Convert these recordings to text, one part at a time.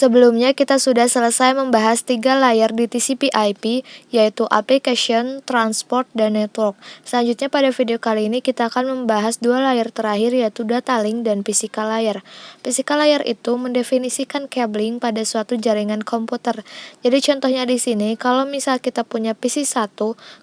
Sebelumnya kita sudah selesai membahas 3 layer di TCP/IP, yaitu Application, Transport, dan Network. Selanjutnya pada video kali ini kita akan membahas 2 layer terakhir, yaitu Data Link dan Physical Layer. Physical Layer itu mendefinisikan cabling pada suatu jaringan komputer. Jadi contohnya di sini, kalau misal kita punya PC1,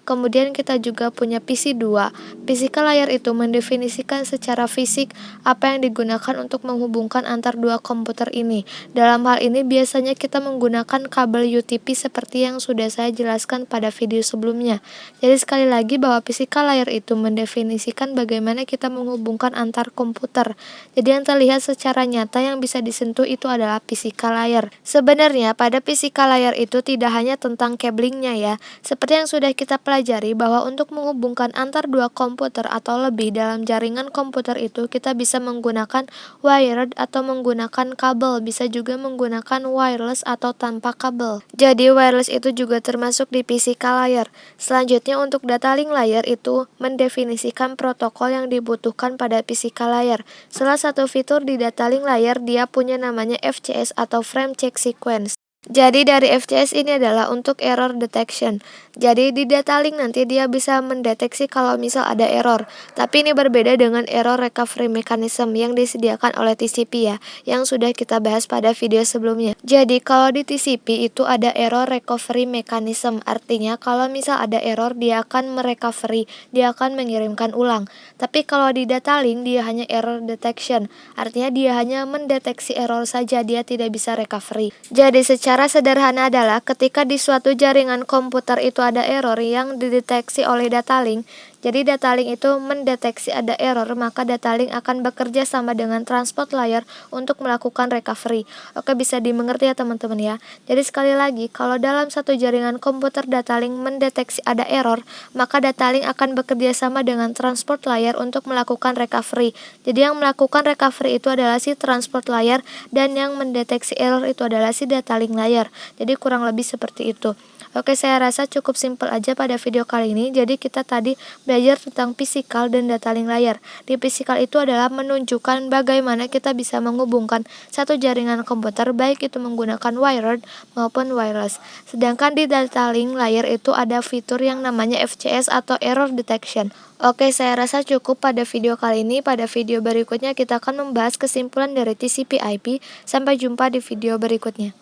kemudian kita juga punya PC2, Physical Layer itu mendefinisikan secara fisik apa yang digunakan untuk menghubungkan antar dua komputer ini. Dalam hal ini biasanya kita menggunakan kabel UTP seperti yang sudah saya jelaskan pada video sebelumnya. Jadi sekali lagi bahwa physical layer itu mendefinisikan bagaimana kita menghubungkan antar komputer. Jadi yang terlihat secara nyata yang bisa disentuh itu adalah physical layer. Sebenarnya pada physical layer itu tidak hanya tentang cablingnya ya. Seperti yang sudah kita pelajari bahwa untuk menghubungkan antar dua komputer atau lebih dalam jaringan komputer itu kita bisa menggunakan wired atau menggunakan kabel, bisa juga menggunakan wireless atau tanpa kabel. Jadi wireless itu juga termasuk di physical layer. Selanjutnya untuk data link layer itu mendefinisikan protokol yang dibutuhkan pada physical layer. Salah satu fitur di data link layer dia punya namanya FCS atau Frame Check Sequence. Jadi dari FCS ini adalah untuk error detection. Jadi di data link nanti dia bisa mendeteksi kalau misal ada error. Tapi ini berbeda dengan error recovery mechanism yang disediakan oleh TCP ya, yang sudah kita bahas pada video sebelumnya. Jadi kalau di TCP itu ada error recovery mechanism. Artinya kalau misal ada error dia akan merecovery, dia akan mengirimkan ulang. Tapi kalau di data link dia hanya error detection. Artinya dia hanya mendeteksi error saja, dia tidak bisa recovery. Jadi secara sederhana adalah ketika di suatu jaringan komputer itu ada error yang dideteksi oleh data link. Jadi data link itu mendeteksi ada error, maka data link akan bekerja sama dengan transport layer untuk melakukan recovery. Oke, bisa dimengerti ya teman-teman ya. Jadi sekali lagi, kalau dalam satu jaringan komputer data link mendeteksi ada error, maka data link akan bekerja sama dengan transport layer untuk melakukan recovery. Jadi yang melakukan recovery itu adalah si transport layer dan yang mendeteksi error itu adalah si data link layer. Jadi kurang lebih seperti itu. Oke, saya rasa cukup simpel aja pada video kali ini. Jadi kita tadi belajar tentang physical dan data link layer. Di physical itu adalah menunjukkan bagaimana kita bisa menghubungkan satu jaringan komputer baik itu menggunakan wired maupun wireless. Sedangkan di data link layer itu ada fitur yang namanya FCS atau error detection. Oke, saya rasa cukup pada video kali ini. Pada video berikutnya kita akan membahas kesimpulan dari TCP/IP. Sampai jumpa di video berikutnya.